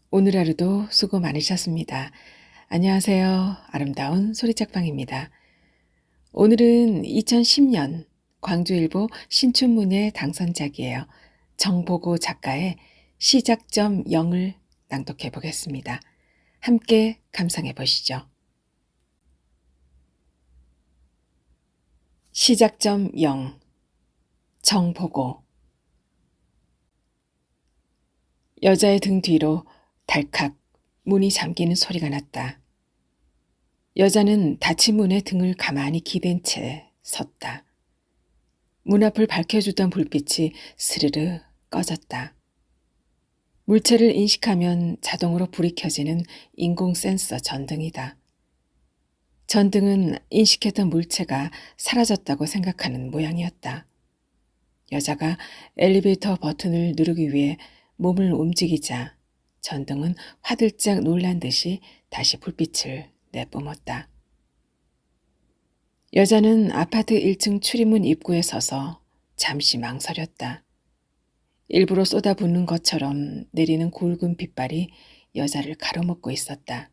오늘 하루도 수고 많으셨습니다. 안녕하세요. 아름다운 소리짝방입니다. 오늘은 2010년 광주일보 신춘문예 당선작이에요. 정보고 작가의 시작점 0을 낭독해 보겠습니다. 함께 감상해 보시죠. 시작점 0 정보고. 여자의 등 뒤로 달칵 문이 잠기는 소리가 났다. 여자는 닫힌 문에 등을 가만히 기댄 채 섰다. 문 앞을 밝혀주던 불빛이 스르르 꺼졌다. 물체를 인식하면 자동으로 불이 켜지는 인공 센서 전등이다. 전등은 인식했던 물체가 사라졌다고 생각하는 모양이었다. 여자가 엘리베이터 버튼을 누르기 위해 몸을 움직이자 전등은 화들짝 놀란 듯이 다시 불빛을 내뿜었다. 여자는 아파트 1층 출입문 입구에 서서 잠시 망설였다. 일부러 쏟아붓는 것처럼 내리는 굵은 빛발이 여자를 가로막고 있었다.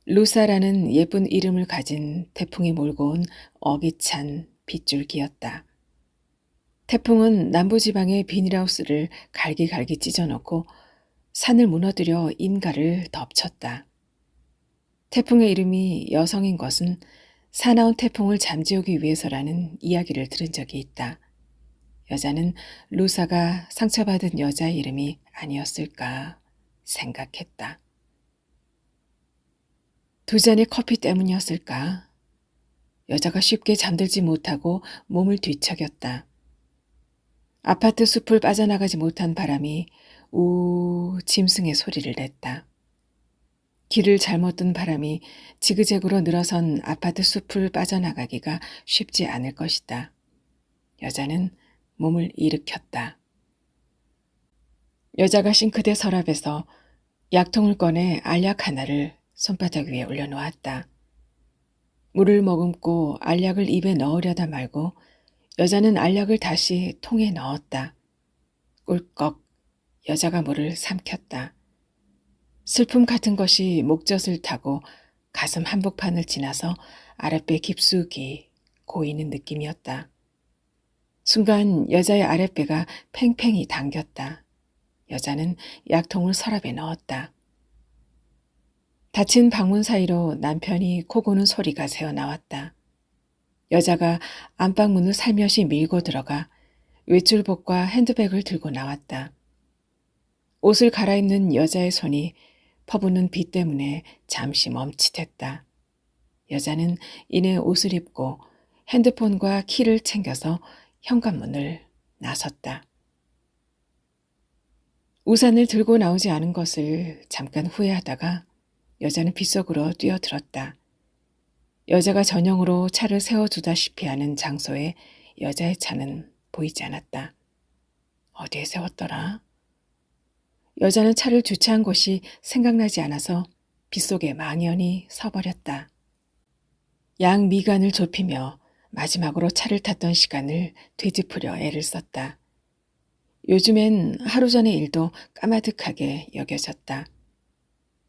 루사라는 예쁜 이름을 가진 태풍이 몰고 온 어깃찬 빗줄기였다. 태풍은 남부지방의 비닐하우스를 갈기갈기 찢어놓고 산을 무너뜨려 인가를 덮쳤다. 태풍의 이름이 여성인 것은 사나운 태풍을 잠재우기 위해서라는 이야기를 들은 적이 있다. 여자는 루사가 상처받은 여자의 이름이 아니었을까 생각했다. 두 잔의 커피 때문이었을까? 여자가 쉽게 잠들지 못하고 몸을 뒤척였다. 아파트 숲을 빠져나가지 못한 바람이 우 짐승의 소리를 냈다. 길을 잘못 든 바람이 지그재그로 늘어선 아파트 숲을 빠져나가기가 쉽지 않을 것이다. 여자는 몸을 일으켰다. 여자가 싱크대 서랍에서 약통을 꺼내 알약 하나를 손바닥 위에 올려놓았다. 물을 머금고 알약을 입에 넣으려다 말고 여자는 알약을 다시 통에 넣었다. 꿀꺽 여자가 물을 삼켰다. 슬픔 같은 것이 목젖을 타고 가슴 한복판을 지나서 아랫배 깊숙이 고이는 느낌이었다. 순간 여자의 아랫배가 팽팽히 당겼다. 여자는 약통을 서랍에 넣었다. 닫힌 방문 사이로 남편이 코 고는 소리가 새어나왔다. 여자가 안방문을 살며시 밀고 들어가 외출복과 핸드백을 들고 나왔다. 옷을 갈아입는 여자의 손이 퍼붓는 비 때문에 잠시 멈칫했다. 여자는 이내 옷을 입고 핸드폰과 키를 챙겨서 현관문을 나섰다. 우산을 들고 나오지 않은 것을 잠깐 후회하다가 여자는 빗속으로 뛰어들었다. 여자가 전용으로 차를 세워두다시피 하는 장소에 여자의 차는 보이지 않았다. 어디에 세웠더라? 여자는 차를 주차한 곳이 생각나지 않아서 빗속에 망연히 서버렸다. 양 미간을 좁히며 마지막으로 차를 탔던 시간을 되짚으려 애를 썼다. 요즘엔 하루 전의 일도 까마득하게 여겨졌다.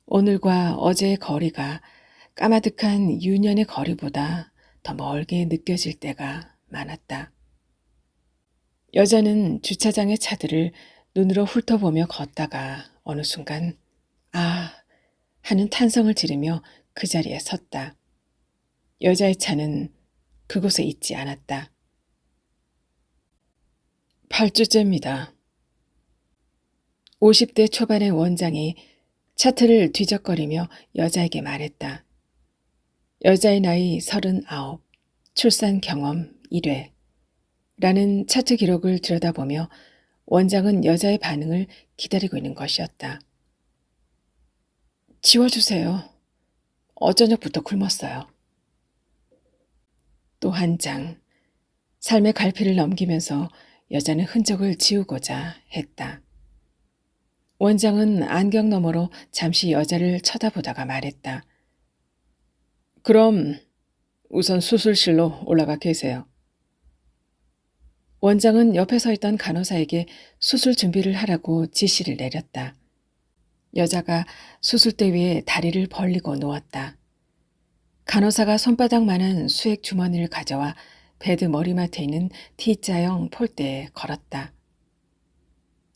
오늘과 어제의 거리가 까마득한 유년의 거리보다 더 멀게 느껴질 때가 많았다. 여자는 주차장의 차들을 눈으로 훑어보며 걷다가 어느 순간 아 하는 탄성을 지르며 그 자리에 섰다. 여자의 차는 그곳에 있지 않았다. 8주째입니다. 50대 초반의 원장이 차트를 뒤적거리며 여자에게 말했다. 여자의 나이 39, 출산 경험 1회 라는 차트 기록을 들여다보며 원장은 여자의 반응을 기다리고 있는 것이었다. 지워주세요. 어저녁부터 굶었어요. 또 한 장. 삶의 갈피를 넘기면서 여자는 흔적을 지우고자 했다. 원장은 안경 너머로 잠시 여자를 쳐다보다가 말했다. 그럼 우선 수술실로 올라가 계세요. 원장은 옆에 서 있던 간호사에게 수술 준비를 하라고 지시를 내렸다. 여자가 수술대 위에 다리를 벌리고 누웠다. 간호사가 손바닥만한 수액 주머니를 가져와 베드 머리맡에 있는 T자형 폴대에 걸었다.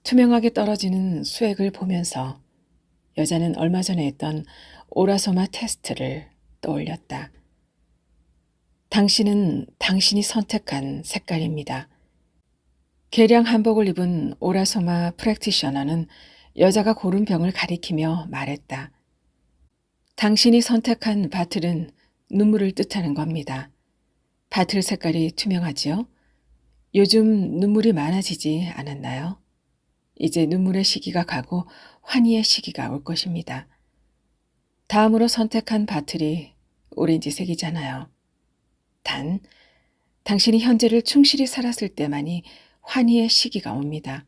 투명하게 떨어지는 수액을 보면서 여자는 얼마 전에 했던 오라소마 테스트를 떠올렸다. 당신은 당신이 선택한 색깔입니다. 개량 한복을 입은 오라소마 프랙티셔너는 여자가 고른 병을 가리키며 말했다. 당신이 선택한 바틀은 눈물을 뜻하는 겁니다. 바틀 색깔이 투명하지요? 요즘 눈물이 많아지지 않았나요? 이제 눈물의 시기가 가고 환희의 시기가 올 것입니다. 다음으로 선택한 바틀이 오렌지색이잖아요. 단, 당신이 현재를 충실히 살았을 때만이 환희의 시기가 옵니다.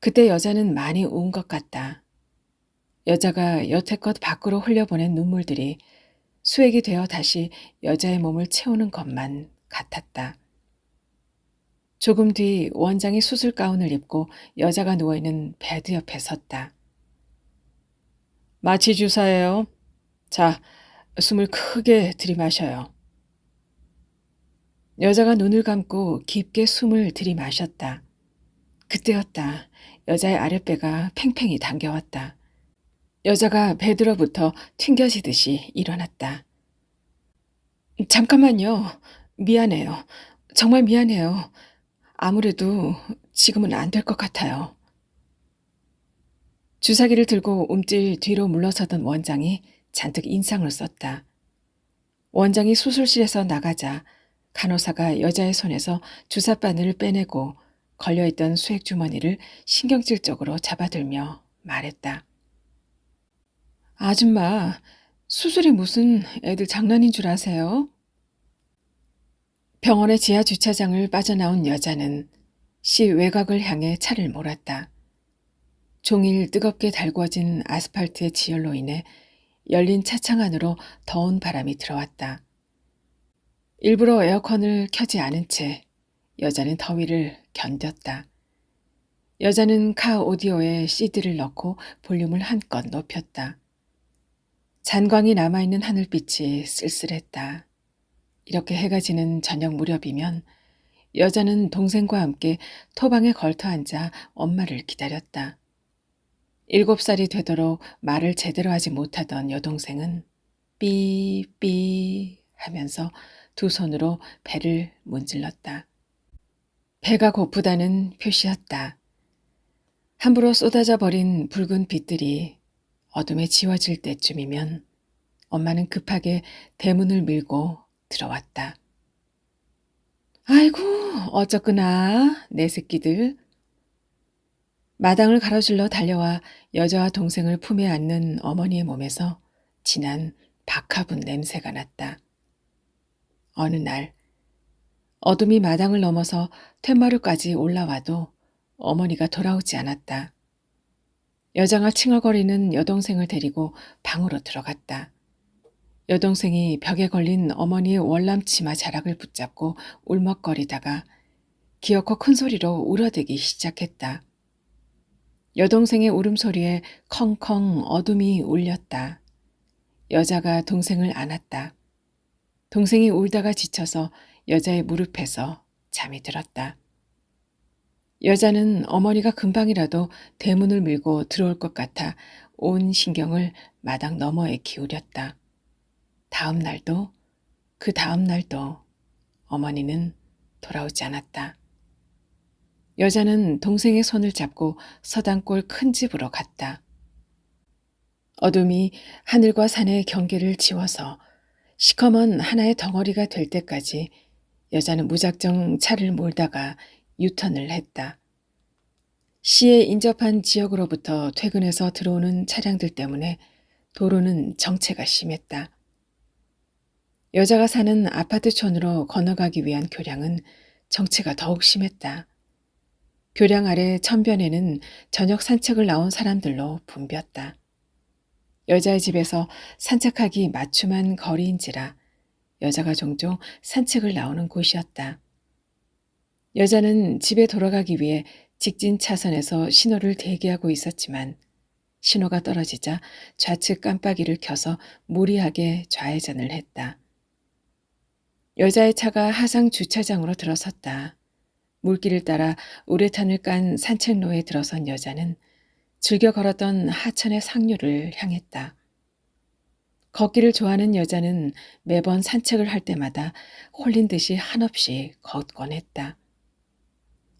그때 여자는 많이 운 것 같다. 여자가 여태껏 밖으로 흘려보낸 눈물들이 수액이 되어 다시 여자의 몸을 채우는 것만 같았다. 조금 뒤 원장이 수술 가운을 입고 여자가 누워있는 베드 옆에 섰다. 마취 주사예요. 자, 숨을 크게 들이마셔요. 여자가 눈을 감고 깊게 숨을 들이마셨다. 그때였다. 여자의 아랫배가 팽팽히 당겨왔다. 여자가 베드로부터 튕겨지듯이 일어났다. 잠깐만요. 미안해요. 정말 미안해요. 아무래도 지금은 안 될 것 같아요. 주사기를 들고 움찔 뒤로 물러서던 원장이 잔뜩 인상을 썼다. 원장이 수술실에서 나가자 간호사가 여자의 손에서 주사바늘을 빼내고 걸려있던 수액 주머니를 신경질적으로 잡아들며 말했다. 아줌마, 수술이 무슨 애들 장난인 줄 아세요? 병원의 지하 주차장을 빠져나온 여자는 시 외곽을 향해 차를 몰았다. 종일 뜨겁게 달구어진 아스팔트의 지열로 인해 열린 차창 안으로 더운 바람이 들어왔다. 일부러 에어컨을 켜지 않은 채 여자는 더위를 견뎠다. 여자는 카 오디오에 CD를 넣고 볼륨을 한껏 높였다. 잔광이 남아있는 하늘빛이 쓸쓸했다. 이렇게 해가 지는 저녁 무렵이면 여자는 동생과 함께 토방에 걸터 앉아 엄마를 기다렸다. 7살이 되도록 말을 제대로 하지 못하던 여동생은 삐삐 하면서 두 손으로 배를 문질렀다. 배가 고프다는 표시였다. 함부로 쏟아져 버린 붉은 빛들이 어둠에 지워질 때쯤이면 엄마는 급하게 대문을 밀고 들어왔다. 아이고 어쩌구나 내 새끼들. 마당을 가로질러 달려와 여자와 동생을 품에 안는 어머니의 몸에서 진한 박하분 냄새가 났다. 어느 날 어둠이 마당을 넘어서 툇마루까지 올라와도 어머니가 돌아오지 않았다. 여자가 칭얼거리는 여동생을 데리고 방으로 들어갔다. 여동생이 벽에 걸린 어머니의 월남 치마 자락을 붙잡고 울먹거리다가 기어코 큰 소리로 울어대기 시작했다. 여동생의 울음소리에 컹컹 어둠이 울렸다. 여자가 동생을 안았다. 동생이 울다가 지쳐서 여자의 무릎에서 잠이 들었다. 여자는 어머니가 금방이라도 대문을 밀고 들어올 것 같아 온 신경을 마당 너머에 기울였다. 다음 날도 그 다음 날도 어머니는 돌아오지 않았다. 여자는 동생의 손을 잡고 서당골 큰 집으로 갔다. 어둠이 하늘과 산의 경계를 지워서 시커먼 하나의 덩어리가 될 때까지 여자는 무작정 차를 몰다가 유턴을 했다. 시에 인접한 지역으로부터 퇴근해서 들어오는 차량들 때문에 도로는 정체가 심했다. 여자가 사는 아파트촌으로 건너가기 위한 교량은 정체가 더욱 심했다. 교량 아래 천변에는 저녁 산책을 나온 사람들로 붐볐다. 여자의 집에서 산책하기 맞춤한 거리인지라 여자가 종종 산책을 나오는 곳이었다. 여자는 집에 돌아가기 위해 직진 차선에서 신호를 대기하고 있었지만 신호가 떨어지자 좌측 깜빡이를 켜서 무리하게 좌회전을 했다. 여자의 차가 하상 주차장으로 들어섰다. 물길을 따라 우레탄을 깐 산책로에 들어선 여자는 즐겨 걸었던 하천의 상류를 향했다. 걷기를 좋아하는 여자는 매번 산책을 할 때마다 홀린 듯이 한없이 걷곤 했다.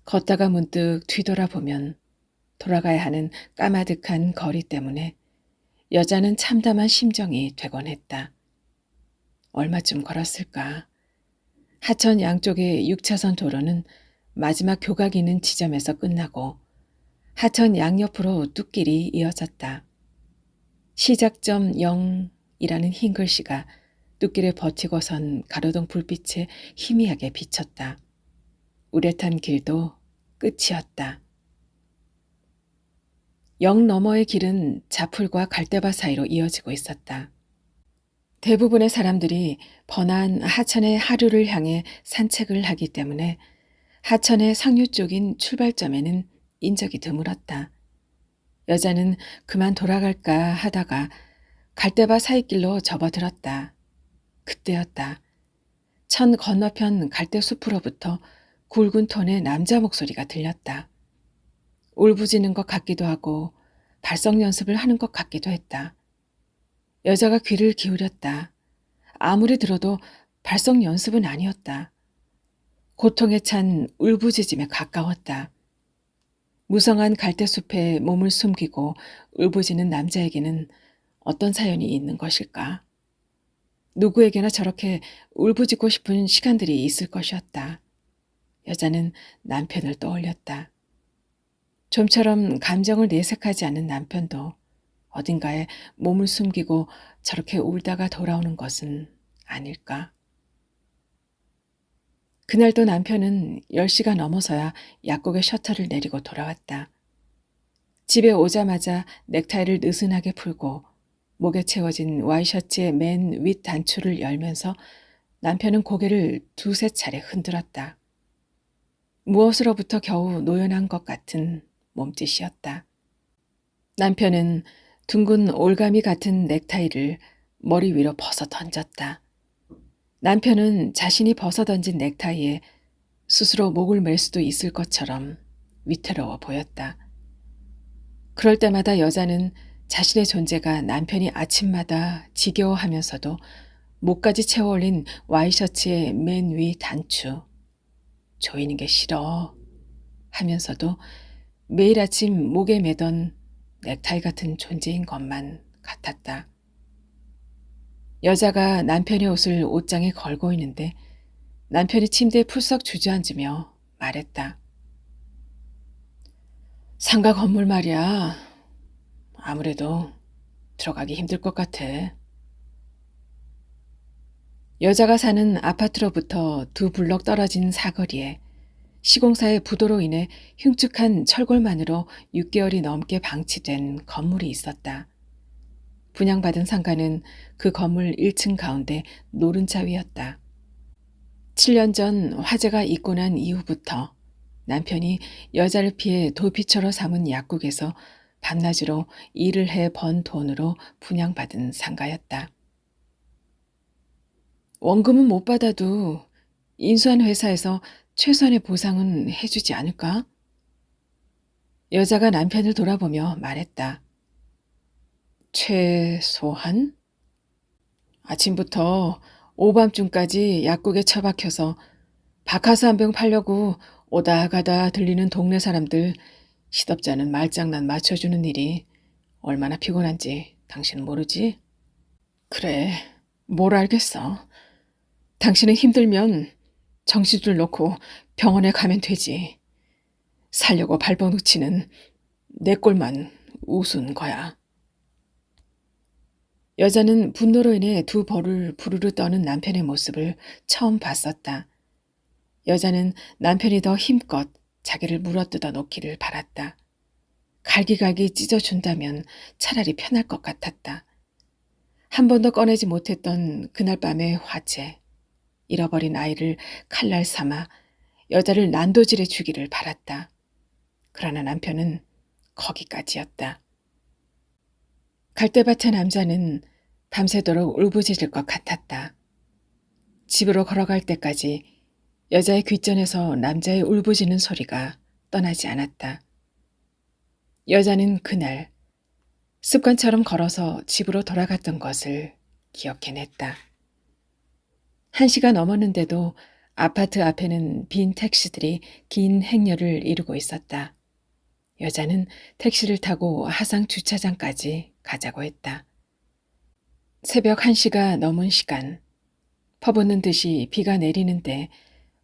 걷다가 문득 뒤돌아보면 돌아가야 하는 까마득한 거리 때문에 여자는 참담한 심정이 되곤 했다. 얼마쯤 걸었을까? 하천 양쪽의 6차선 도로는 마지막 교각이 있는 지점에서 끝나고 하천 양옆으로 뚝길이 이어졌다. 시작점 0이라는 흰 글씨가 뚝길에 버티고선 가로등 불빛에 희미하게 비쳤다. 우레탄 길도 끝이었다. 영 너머의 길은 자풀과 갈대밭 사이로 이어지고 있었다. 대부분의 사람들이 번화한 하천의 하류를 향해 산책을 하기 때문에 하천의 상류 쪽인 출발점에는 인적이 드물었다. 여자는 그만 돌아갈까 하다가 갈대밭 사이길로 접어들었다. 그때였다. 천 건너편 갈대숲으로부터 굵은 톤의 남자 목소리가 들렸다. 울부짖는 것 같기도 하고 발성 연습을 하는 것 같기도 했다. 여자가 귀를 기울였다. 아무리 들어도 발성 연습은 아니었다. 고통에 찬 울부짖음에 가까웠다. 무성한 갈대숲에 몸을 숨기고 울부짖는 남자에게는 어떤 사연이 있는 것일까? 누구에게나 저렇게 울부짖고 싶은 시간들이 있을 것이었다. 여자는 남편을 떠올렸다. 좀처럼 감정을 내색하지 않는 남편도 어딘가에 몸을 숨기고 저렇게 울다가 돌아오는 것은 아닐까? 그날도 남편은 10시가 넘어서야 약국의 셔터를 내리고 돌아왔다. 집에 오자마자 넥타이를 느슨하게 풀고 목에 채워진 와이셔츠의 맨 윗 단추를 열면서 남편은 고개를 두세 차례 흔들었다. 무엇으로부터 겨우 노연한 것 같은 몸짓이었다. 남편은 둥근 올가미 같은 넥타이를 머리 위로 벗어 던졌다. 남편은 자신이 벗어 던진 넥타이에 스스로 목을 맬 수도 있을 것처럼 위태로워 보였다. 그럴 때마다 여자는 자신의 존재가 남편이 아침마다 지겨워하면서도 목까지 채워 올린 와이셔츠의 맨 위 단추, 조이는 게 싫어 하면서도 매일 아침 목에 매던 넥타이 같은 존재인 것만 같았다. 여자가 남편의 옷을 옷장에 걸고 있는데 남편이 침대에 풀썩 주저앉으며 말했다. 상가 건물 말이야. 아무래도 들어가기 힘들 것 같아. 여자가 사는 아파트로부터 2블럭 떨어진 사거리에 시공사의 부도로 인해 흉측한 철골만으로 6개월이 넘게 방치된 건물이 있었다. 분양받은 상가는 그 건물 1층 가운데 노른자 위였다. 7년 전 화재가 있고 난 이후부터 남편이 여자를 피해 도피처로 삼은 약국에서 밤낮으로 일을 해 번 돈으로 분양받은 상가였다. 원금은 못 받아도 인수한 회사에서 최소한의 보상은 해주지 않을까? 여자가 남편을 돌아보며 말했다. 최소한? 아침부터 오밤중까지 약국에 처박혀서 박하스 한 병 팔려고 오다 가다 들리는 동네 사람들 시덥지 않은 말장난 맞춰주는 일이 얼마나 피곤한지 당신은 모르지? 그래, 뭘 알겠어. 당신은 힘들면 정신줄 놓고 병원에 가면 되지. 살려고 발버둥치는 내 꼴만 우스운 거야. 여자는 분노로 인해 두 벌을 부르르 떠는 남편의 모습을 처음 봤었다. 여자는 남편이 더 힘껏 자기를 물어뜯어 놓기를 바랐다. 갈기갈기 찢어준다면 차라리 편할 것 같았다. 한 번도 꺼내지 못했던 그날 밤의 화재, 잃어버린 아이를 칼날 삼아 여자를 난도질해 주기를 바랐다. 그러나 남편은 거기까지였다. 갈대밭의 남자는 밤새도록 울부짖을 것 같았다. 집으로 걸어갈 때까지 여자의 귓전에서 남자의 울부짖는 소리가 떠나지 않았다. 여자는 그날 습관처럼 걸어서 집으로 돌아갔던 것을 기억해냈다. 1시가 넘었는데도 아파트 앞에는 빈 택시들이 긴 행렬을 이루고 있었다. 여자는 택시를 타고 하상 주차장까지 가자고 했다. 새벽 1시가 넘은 시간, 퍼붓는 듯이 비가 내리는데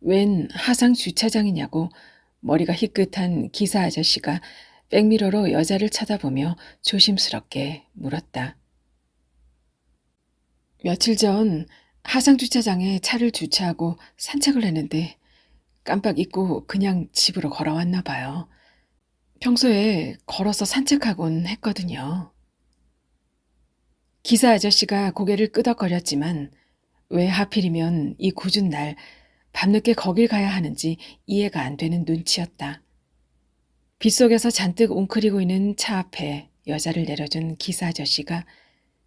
웬 하상 주차장이냐고 머리가 희끗한 기사 아저씨가 백미러로 여자를 쳐다보며 조심스럽게 물었다. 며칠 전 하상 주차장에 차를 주차하고 산책을 했는데 깜빡 잊고 그냥 집으로 걸어왔나 봐요. 평소에 걸어서 산책하곤 했거든요. 기사 아저씨가 고개를 끄덕거렸지만 왜 하필이면 이 궂은 날 밤늦게 거길 가야 하는지 이해가 안 되는 눈치였다. 빗속에서 잔뜩 웅크리고 있는 차 앞에 여자를 내려준 기사 아저씨가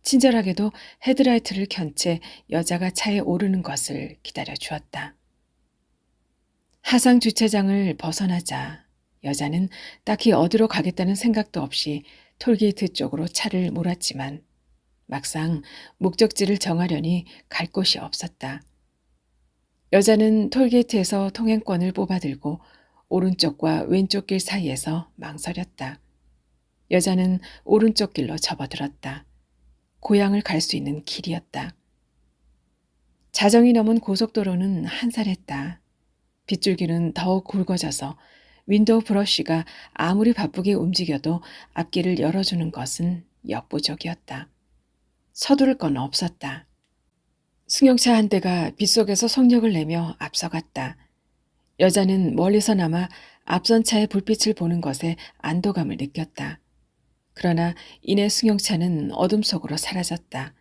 친절하게도 헤드라이트를 켠 채 여자가 차에 오르는 것을 기다려 주었다. 하상 주차장을 벗어나자 여자는 딱히 어디로 가겠다는 생각도 없이 톨게이트 쪽으로 차를 몰았지만 막상 목적지를 정하려니 갈 곳이 없었다. 여자는 톨게이트에서 통행권을 뽑아들고 오른쪽과 왼쪽 길 사이에서 망설였다. 여자는 오른쪽 길로 접어들었다. 고향을 갈 수 있는 길이었다. 자정이 넘은 고속도로는 한산했다. 빗줄기는 더욱 굵어져서 윈도우 브러쉬가 아무리 바쁘게 움직여도 앞길을 열어주는 것은 역부족이었다. 서두를 건 없었다. 승용차 한 대가 빗속에서 속력을 내며 앞서갔다. 여자는 멀리서나마 앞선 차의 불빛을 보는 것에 안도감을 느꼈다. 그러나 이내 승용차는 어둠 속으로 사라졌다.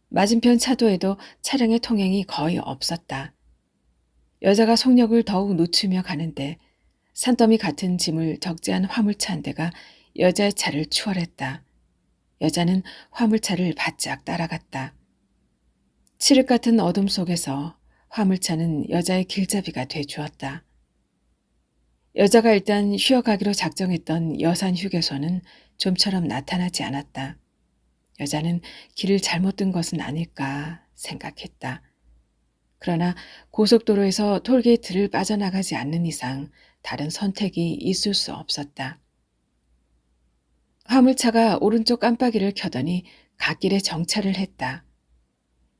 맞은편 차도에도 차량의 통행이 거의 없었다. 여자가 속력을 더욱 늦추며 가는데 산더미 같은 짐을 적재한 화물차 한 대가 여자의 차를 추월했다. 여자는 화물차를 바짝 따라갔다. 칠흑 같은 어둠 속에서 화물차는 여자의 길잡이가 돼 주었다. 여자가 일단 쉬어가기로 작정했던 여산 휴게소는 좀처럼 나타나지 않았다. 여자는 길을 잘못 든 것은 아닐까 생각했다. 그러나 고속도로에서 톨게이트를 빠져나가지 않는 이상 다른 선택이 있을 수 없었다. 화물차가 오른쪽 깜빡이를 켜더니 갓길에 정차를 했다.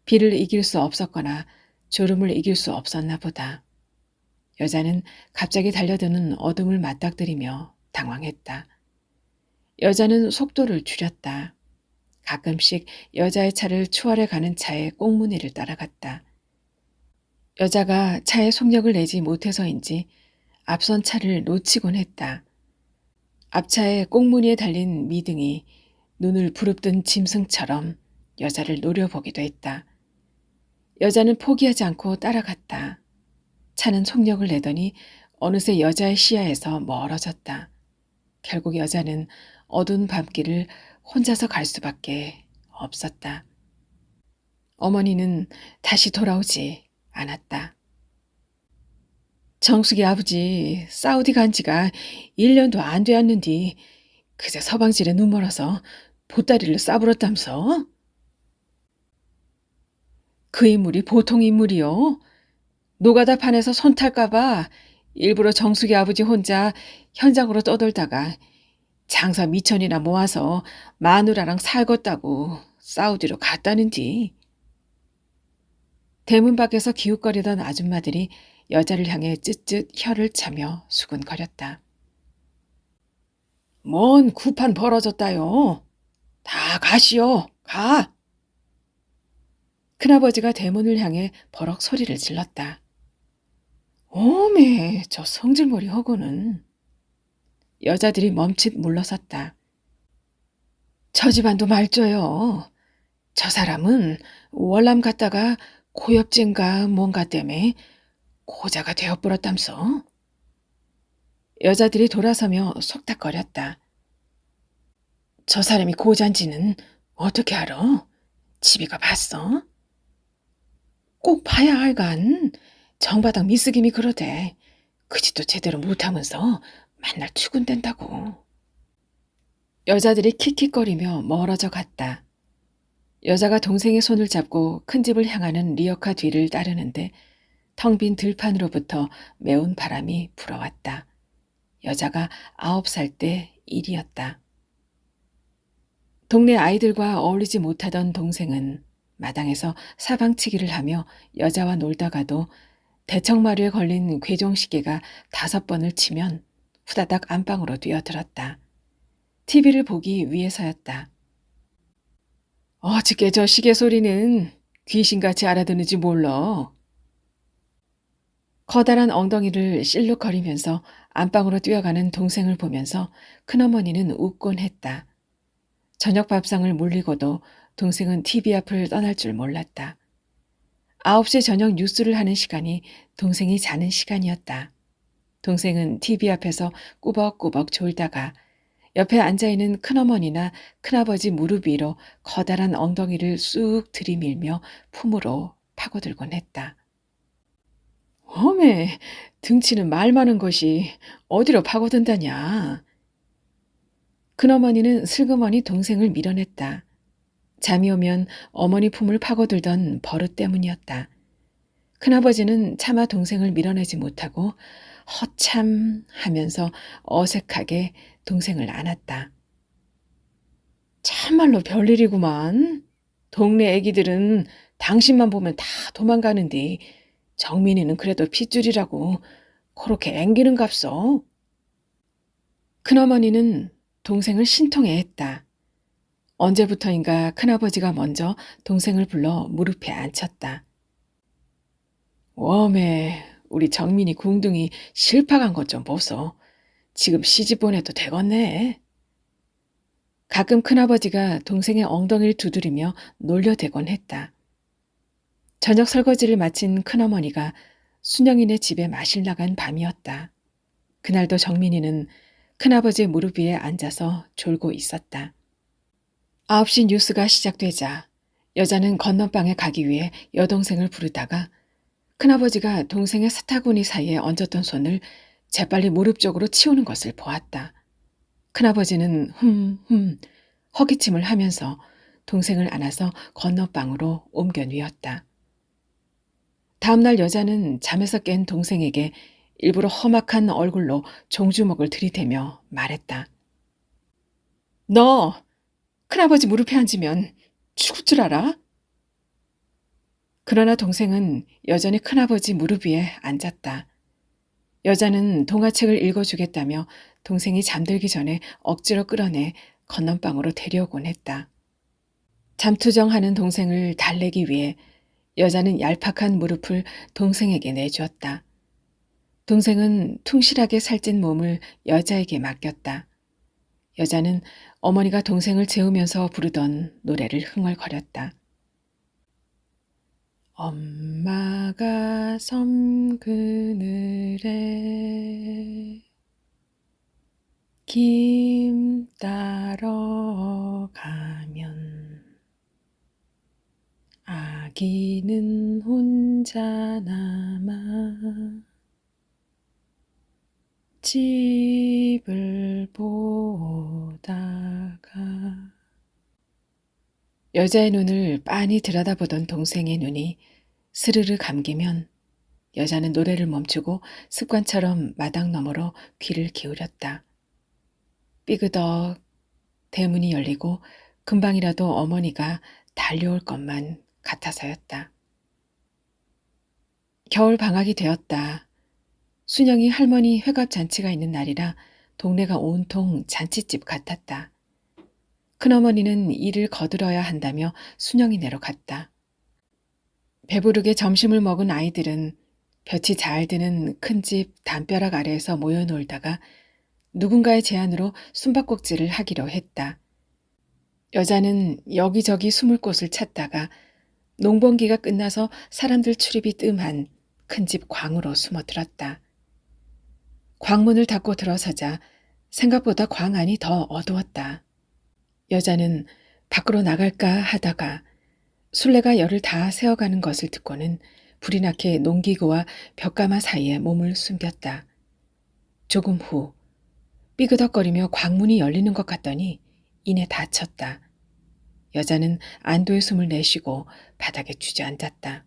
비를 이길 수 없었거나 졸음을 이길 수 없었나 보다. 여자는 갑자기 달려드는 어둠을 맞닥뜨리며 당황했다. 여자는 속도를 줄였다. 가끔씩 여자의 차를 추월해 가는 차의 꽁무니를 따라갔다. 여자가 차에 속력을 내지 못해서인지 앞선 차를 놓치곤 했다. 앞차의 꽁무니에 달린 미등이 눈을 부릅뜬 짐승처럼 여자를 노려보기도 했다. 여자는 포기하지 않고 따라갔다. 차는 속력을 내더니 어느새 여자의 시야에서 멀어졌다. 결국 여자는 어두운 밤길을 혼자서 갈 수밖에 없었다. 어머니는 다시 돌아오지 않았다. 정숙이 아버지 사우디 간 지가 1년도 안 되었는디 그제 서방질에 눈멀어서 보따리를 싸불었다면서? 그 인물이 보통 인물이요. 노가다 판에서 손 탈까봐 일부러 정숙이 아버지 혼자 현장으로 떠돌다가 장사 미천이나 모아서 마누라랑 살겄다고 사우디로 갔다는디. 대문 밖에서 기웃거리던 아줌마들이 여자를 향해 쯧쯧 혀를 차며 수근거렸다. 뭔 구판 벌어졌다요. 다 가시오. 가. 큰아버지가 대문을 향해 버럭 소리를 질렀다. 오메 저 성질머리 허구는. 여자들이 멈칫 물러섰다. 저 집안도 말줘요. 저 사람은 월남 갔다가 고엽진가 뭔가 때문에 고자가 되어버렸담서. 여자들이 돌아서며 속닥거렸다. 저 사람이 고잔지는 어떻게 알아? 집이가 봤어? 꼭 봐야 알간. 정바닥 미쓰김이 그러대. 그 짓도 제대로 못하면서 맨날 출근된다고. 여자들이 킥킥거리며 멀어져 갔다. 여자가 동생의 손을 잡고 큰 집을 향하는 리어카 뒤를 따르는데 텅 빈 들판으로부터 매운 바람이 불어왔다. 여자가 9살 때 일이었다. 동네 아이들과 어울리지 못하던 동생은 마당에서 사방치기를 하며 여자와 놀다가도 대청마루에 걸린 괴종시계가 5번을 치면 후다닥 안방으로 뛰어들었다. TV를 보기 위해서였다. 어저께 저 시계 소리는 귀신같이 알아듣는지 몰라. 커다란 엉덩이를 실룩거리면서 안방으로 뛰어가는 동생을 보면서 큰어머니는 웃곤 했다. 저녁 밥상을 물리고도 동생은 TV 앞을 떠날 줄 몰랐다. 9시 저녁 뉴스를 하는 시간이 동생이 자는 시간이었다. 동생은 TV 앞에서 꾸벅꾸벅 졸다가 옆에 앉아있는 큰어머니나 큰아버지 무릎 위로 커다란 엉덩이를 쑥 들이밀며 품으로 파고들곤 했다. 어메, 등치는 말 많은 것이 어디로 파고든다냐. 큰어머니는 슬그머니 동생을 밀어냈다. 잠이 오면 어머니 품을 파고들던 버릇 때문이었다. 큰아버지는 차마 동생을 밀어내지 못하고 허참 하면서 어색하게 동생을 안았다. 참말로 별일이구만. 동네 애기들은 당신만 보면 다 도망가는데 정민이는 그래도 핏줄이라고 그렇게 앵기는갑소. 큰어머니는 동생을 신통해했다. 언제부터인가 큰아버지가 먼저 동생을 불러 무릎에 앉혔다. 웜에 우리 정민이 궁둥이 실파간 것 좀 보소. 지금 시집 보내도 되겠네. 가끔 큰아버지가 동생의 엉덩이를 두드리며 놀려대곤 했다. 저녁 설거지를 마친 큰어머니가 순영이네 집에 마실 나간 밤이었다. 그날도 정민이는 큰아버지의 무릎 위에 앉아서 졸고 있었다. 9시 뉴스가 시작되자 여자는 건넌방에 가기 위해 여동생을 부르다가 큰아버지가 동생의 사타구니 사이에 얹었던 손을 재빨리 무릎 쪽으로 치우는 것을 보았다. 큰아버지는 허기침을 하면서 동생을 안아서 건너방으로 옮겨 뉘었다. 다음날 여자는 잠에서 깬 동생에게 일부러 험악한 얼굴로 종주먹을 들이대며 말했다. 너 큰아버지 무릎에 앉으면 죽을 줄 알아? 그러나 동생은 여전히 큰아버지 무릎 위에 앉았다. 여자는 동화책을 읽어주겠다며 동생이 잠들기 전에 억지로 끌어내 건넌방으로 데려오곤 했다. 잠투정하는 동생을 달래기 위해 여자는 얄팍한 무릎을 동생에게 내주었다. 동생은 퉁실하게 살찐 몸을 여자에게 맡겼다. 여자는 어머니가 동생을 재우면서 부르던 노래를 흥얼거렸다. 엄마가 섬 그늘에 김 따러 가면 아기는 혼자 남아 집을 보다가 여자의 눈을 빤히 들여다보던 동생의 눈이 스르르 감기면 여자는 노래를 멈추고 습관처럼 마당 너머로 귀를 기울였다. 삐그덕 대문이 열리고 금방이라도 어머니가 달려올 것만 같아서였다. 겨울 방학이 되었다. 순영이 할머니 회갑잔치가 있는 날이라 동네가 온통 잔치집 같았다. 큰어머니는 일을 거들어야 한다며 순영이 내려 갔다. 배부르게 점심을 먹은 아이들은 볕이 잘 드는 큰 집 담벼락 아래에서 모여 놀다가 누군가의 제안으로 숨바꼭질을 하기로 했다. 여자는 여기저기 숨을 곳을 찾다가 농번기가 끝나서 사람들 출입이 뜸한 큰 집 광으로 숨어들었다. 광문을 닫고 들어서자 생각보다 광 안이 더 어두웠다. 여자는 밖으로 나갈까 하다가 술래가 열을 다 세어가는 것을 듣고는 불이 나게 농기구와 벽가마 사이에 몸을 숨겼다. 조금 후 삐그덕거리며 광문이 열리는 것 같더니 이내 닫혔다. 여자는 안도의 숨을 내쉬고 바닥에 주저앉았다.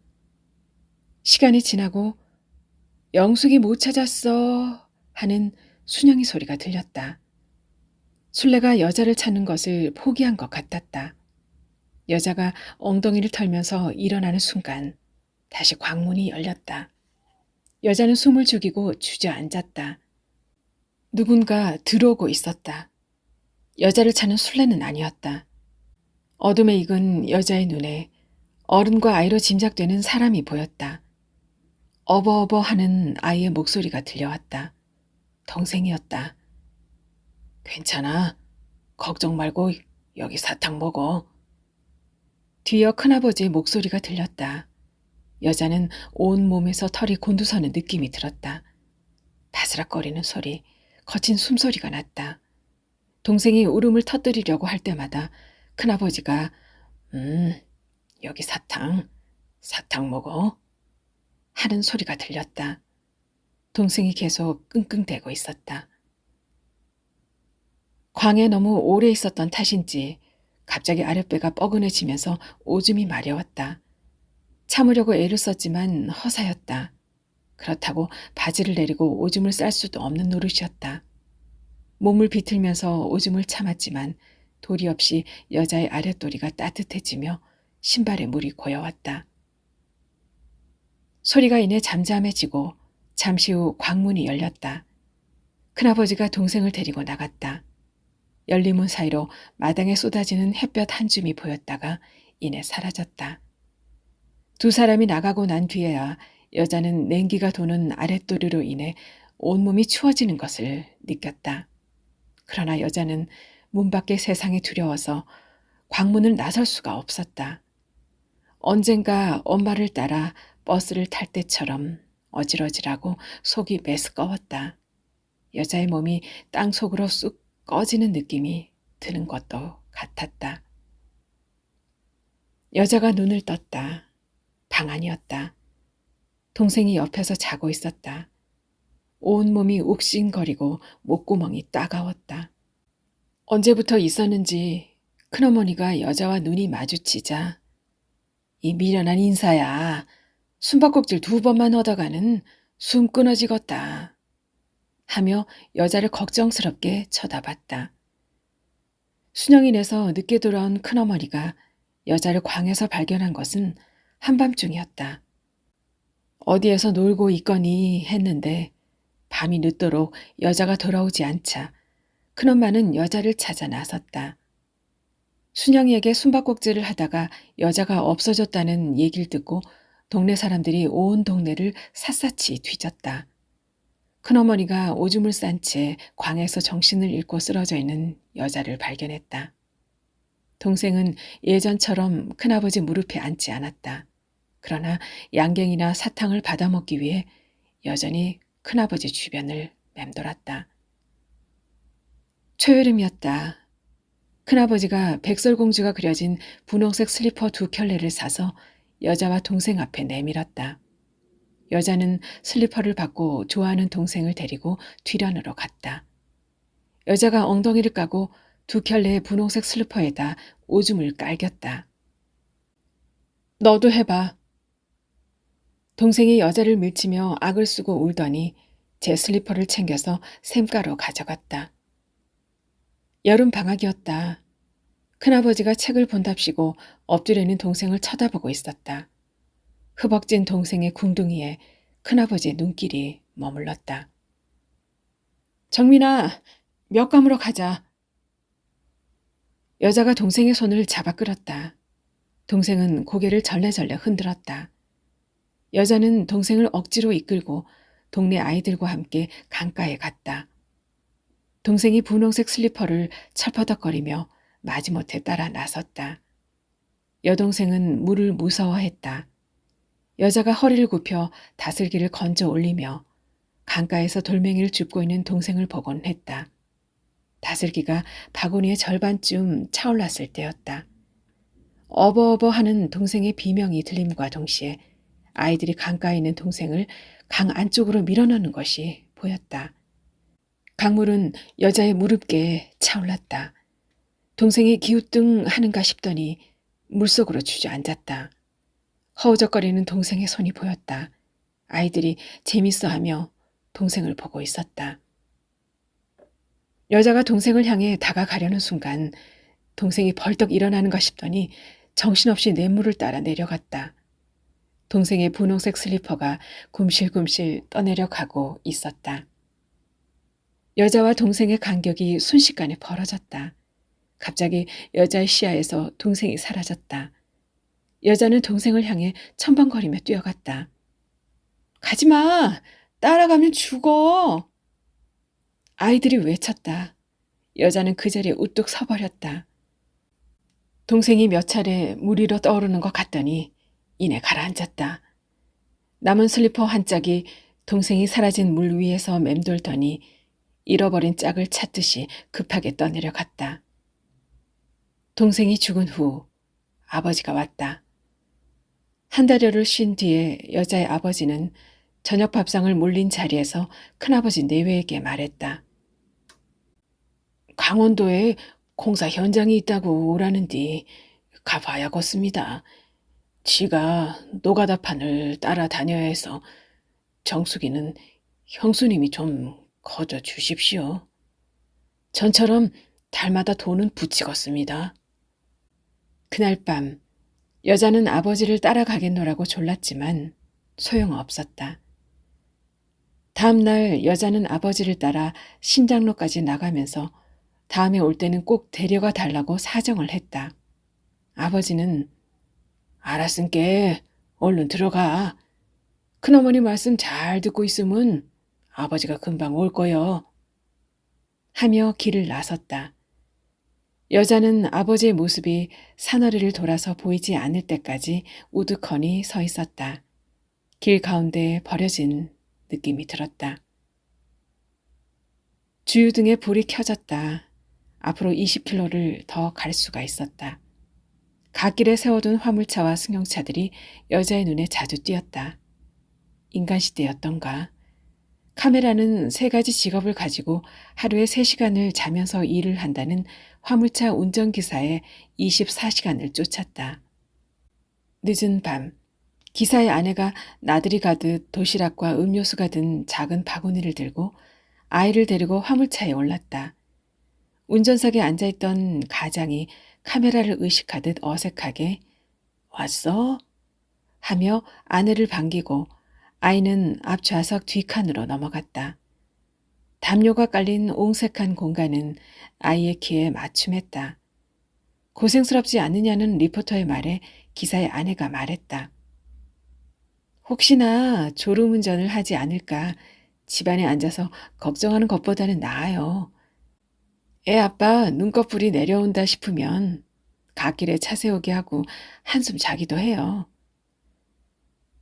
시간이 지나고 영숙이 못 찾았어 하는 순영이 소리가 들렸다. 술래가 여자를 찾는 것을 포기한 것 같았다. 여자가 엉덩이를 털면서 일어나는 순간 다시 광문이 열렸다. 여자는 숨을 죽이고 주저앉았다. 누군가 들어오고 있었다. 여자를 찾는 술래는 아니었다. 어둠에 익은 여자의 눈에 어른과 아이로 짐작되는 사람이 보였다. 어버어버 하는 아이의 목소리가 들려왔다. 동생이었다. 괜찮아. 걱정 말고 여기 사탕 먹어. 뒤이어 큰아버지의 목소리가 들렸다. 여자는 온 몸에서 털이 곤두서는 느낌이 들었다. 바스락거리는 소리, 거친 숨소리가 났다. 동생이 울음을 터뜨리려고 할 때마다 큰아버지가 여기 사탕 먹어 하는 소리가 들렸다. 동생이 계속 끙끙대고 있었다. 광에 너무 오래 있었던 탓인지 갑자기 아랫배가 뻐근해지면서 오줌이 마려웠다. 참으려고 애를 썼지만 허사였다. 그렇다고 바지를 내리고 오줌을 쌀 수도 없는 노릇이었다. 몸을 비틀면서 오줌을 참았지만 도리 없이 여자의 아랫도리가 따뜻해지며 신발에 물이 고여왔다. 소리가 이내 잠잠해지고 잠시 후 광문이 열렸다. 큰아버지가 동생을 데리고 나갔다. 열린 문 사이로 마당에 쏟아지는 햇볕 한 줌이 보였다가 이내 사라졌다. 두 사람이 나가고 난 뒤에야 여자는 냉기가 도는 아랫도리로 인해 온몸이 추워지는 것을 느꼈다. 그러나 여자는 문 밖의 세상이 두려워서 광문을 나설 수가 없었다. 언젠가 엄마를 따라 버스를 탈 때처럼 어질어질하고 속이 메스꺼웠다. 여자의 몸이 땅 속으로 쑥 꺼지는 느낌이 드는 것도 같았다. 여자가 눈을 떴다. 방 안이었다. 동생이 옆에서 자고 있었다. 온몸이 욱신거리고 목구멍이 따가웠다. 언제부터 있었는지 큰어머니가 여자와 눈이 마주치자 이 미련한 인사야. 숨바꼭질 2번만 얻어가는 숨 끊어지겠다 하며 여자를 걱정스럽게 쳐다봤다. 수령인에서 늦게 돌아온 큰어머니가 여자를 광에서 발견한 것은 한밤중이었다. 어디에서 놀고 있거니 했는데 밤이 늦도록 여자가 돌아오지 않자 큰엄마는 여자를 찾아 나섰다. 순영이에게 숨바꼭질을 하다가 여자가 없어졌다는 얘기를 듣고 동네 사람들이 온 동네를 샅샅이 뒤졌다. 큰어머니가 오줌을 싼 채 광에서 정신을 잃고 쓰러져 있는 여자를 발견했다. 동생은 예전처럼 큰아버지 무릎에 앉지 않았다. 그러나 양갱이나 사탕을 받아먹기 위해 여전히 큰아버지 주변을 맴돌았다. 초여름이었다. 큰아버지가 백설공주가 그려진 분홍색 슬리퍼 2켤레를 사서 여자와 동생 앞에 내밀었다. 여자는 슬리퍼를 받고 좋아하는 동생을 데리고 뒤편으로 갔다. 여자가 엉덩이를 까고 2켤레의 분홍색 슬리퍼에다 오줌을 깔겼다. 너도 해봐. 동생이 여자를 밀치며 악을 쓰고 울더니 제 슬리퍼를 챙겨서 샘가로 가져갔다. 여름 방학이었다. 큰아버지가 책을 본답시고 엎드려 있는 동생을 쳐다보고 있었다. 흐벅진 동생의 궁둥이에 큰아버지의 눈길이 머물렀다. 정민아, 몇 감으로 가자. 여자가 동생의 손을 잡아 끌었다. 동생은 고개를 절레절레 흔들었다. 여자는 동생을 억지로 이끌고 동네 아이들과 함께 강가에 갔다. 동생이 분홍색 슬리퍼를 철퍼덕거리며 마지못해 따라 나섰다. 여동생은 물을 무서워했다. 여자가 허리를 굽혀 다슬기를 건져 올리며 강가에서 돌멩이를 줍고 있는 동생을 보곤 했다. 다슬기가 바구니의 절반쯤 차올랐을 때였다. 어버어버 하는 동생의 비명이 들림과 동시에 아이들이 강가에 있는 동생을 강 안쪽으로 밀어넣는 것이 보였다. 강물은 여자의 무릎께 차올랐다. 동생이 기우뚱 하는가 싶더니 물속으로 주저앉았다. 허우적거리는 동생의 손이 보였다. 아이들이 재밌어하며 동생을 보고 있었다. 여자가 동생을 향해 다가가려는 순간 동생이 벌떡 일어나는가 싶더니 정신없이 냇물을 따라 내려갔다. 동생의 분홍색 슬리퍼가 굼실굼실 떠내려가고 있었다. 여자와 동생의 간격이 순식간에 벌어졌다. 갑자기 여자의 시야에서 동생이 사라졌다. 여자는 동생을 향해 첨벙거리며 뛰어갔다. 가지마! 따라가면 죽어! 아이들이 외쳤다. 여자는 그 자리에 우뚝 서버렸다. 동생이 몇 차례 물 위로 떠오르는 것 같더니 이내 가라앉았다. 남은 슬리퍼 한 짝이 동생이 사라진 물 위에서 맴돌더니 잃어버린 짝을 찾듯이 급하게 떠내려갔다. 동생이 죽은 후 아버지가 왔다. 한 달여를 쉰 뒤에 여자의 아버지는 저녁 밥상을 몰린 자리에서 큰아버지 내외에게 말했다. 강원도에 공사 현장이 있다고 오라는디 가봐야겠습니다. 지가 노가다판을 따라다녀야 해서 정숙이는 형수님이 좀 거저 주십시오. 전처럼 달마다 돈은 붙이겠습니다. 그날 밤 여자는 아버지를 따라가겠노라고 졸랐지만 소용없었다. 다음 날 여자는 아버지를 따라 신장로까지 나가면서 다음에 올 때는 꼭 데려가 달라고 사정을 했다. 아버지는 알았으니까 얼른 들어가. 큰어머니 말씀 잘 듣고 있으면 아버지가 금방 올 거요. 하며 길을 나섰다. 여자는 아버지의 모습이 산허리를 돌아서 보이지 않을 때까지 우두커니 서 있었다. 길 가운데 버려진 느낌이 들었다. 주유등에 불이 켜졌다. 앞으로 20km를 더 갈 수가 있었다. 갓길에 세워둔 화물차와 승용차들이 여자의 눈에 자주 띄었다. 인간시대였던가. 카메라는 3가지 직업을 가지고 하루에 3시간을 자면서 일을 한다는 화물차 운전기사의 24시간을 쫓았다. 늦은 밤, 기사의 아내가 나들이 가듯 도시락과 음료수가 든 작은 바구니를 들고 아이를 데리고 화물차에 올랐다. 운전석에 앉아있던 가장이 카메라를 의식하듯 어색하게 왔어? 하며 아내를 반기고 아이는 앞 좌석 뒷칸으로 넘어갔다. 담요가 깔린 옹색한 공간은 아이의 키에 맞춤했다. 고생스럽지 않느냐는 리포터의 말에 기사의 아내가 말했다. 혹시나 졸음운전을 하지 않을까 집안에 앉아서 걱정하는 것보다는 나아요. 애 아빠 눈꺼풀이 내려온다 싶으면 갓길에 차 세우게 하고 한숨 자기도 해요.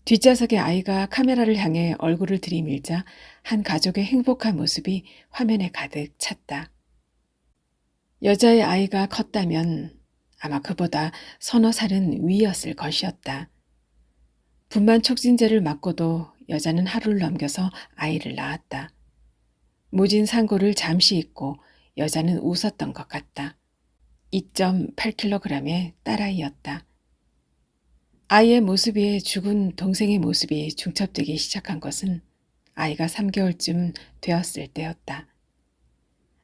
뒷좌석의 아이가 카메라를 향해 얼굴을 들이밀자 한 가족의 행복한 모습이 화면에 가득 찼다. 여자의 아이가 컸다면 아마 그보다 서너 살은 위였을 것이었다. 분만 촉진제를 맞고도 여자는 하루를 넘겨서 아이를 낳았다. 무진 상고를 잠시 잊고 여자는 웃었던 것 같다. 2.8kg의 딸아이였다. 아이의 모습 위에 죽은 동생의 모습이 중첩되기 시작한 것은 아이가 3개월쯤 되었을 때였다.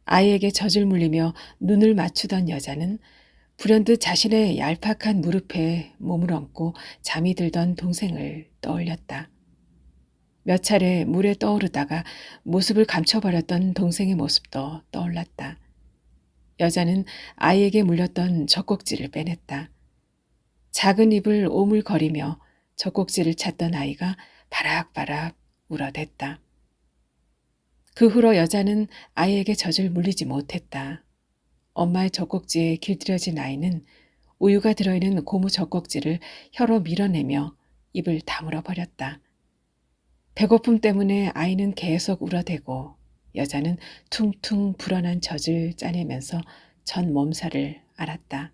아이에게 젖을 물리며 눈을 맞추던 여자는 불현듯 자신의 얄팍한 무릎에 몸을 얹고 잠이 들던 동생을 떠올렸다. 몇 차례 물에 떠오르다가 모습을 감춰버렸던 동생의 모습도 떠올랐다. 여자는 아이에게 물렸던 젖꼭지를 빼냈다. 작은 입을 오물거리며 젖꼭지를 찾던 아이가 바락바락 울어댔다. 그 후로 여자는 아이에게 젖을 물리지 못했다. 엄마의 젖꼭지에 길들여진 아이는 우유가 들어있는 고무 젖꼭지를 혀로 밀어내며 입을 다물어 버렸다. 배고픔 때문에 아이는 계속 울어대고 여자는 퉁퉁 불어난 젖을 짜내면서 전 몸살을 앓았다.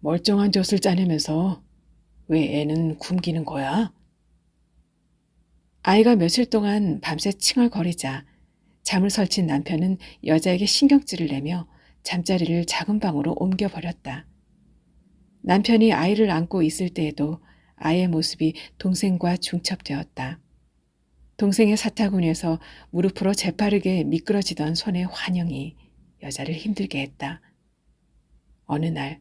멀쩡한 젖을 짜내면서 왜 애는 굶기는 거야? 아이가 며칠 동안 밤새 칭얼거리자 잠을 설친 남편은 여자에게 신경질을 내며 잠자리를 작은 방으로 옮겨버렸다. 남편이 아이를 안고 있을 때에도 아이의 모습이 동생과 중첩되었다. 동생의 사타구니에서 무릎으로 재빠르게 미끄러지던 손의 환영이 여자를 힘들게 했다. 어느 날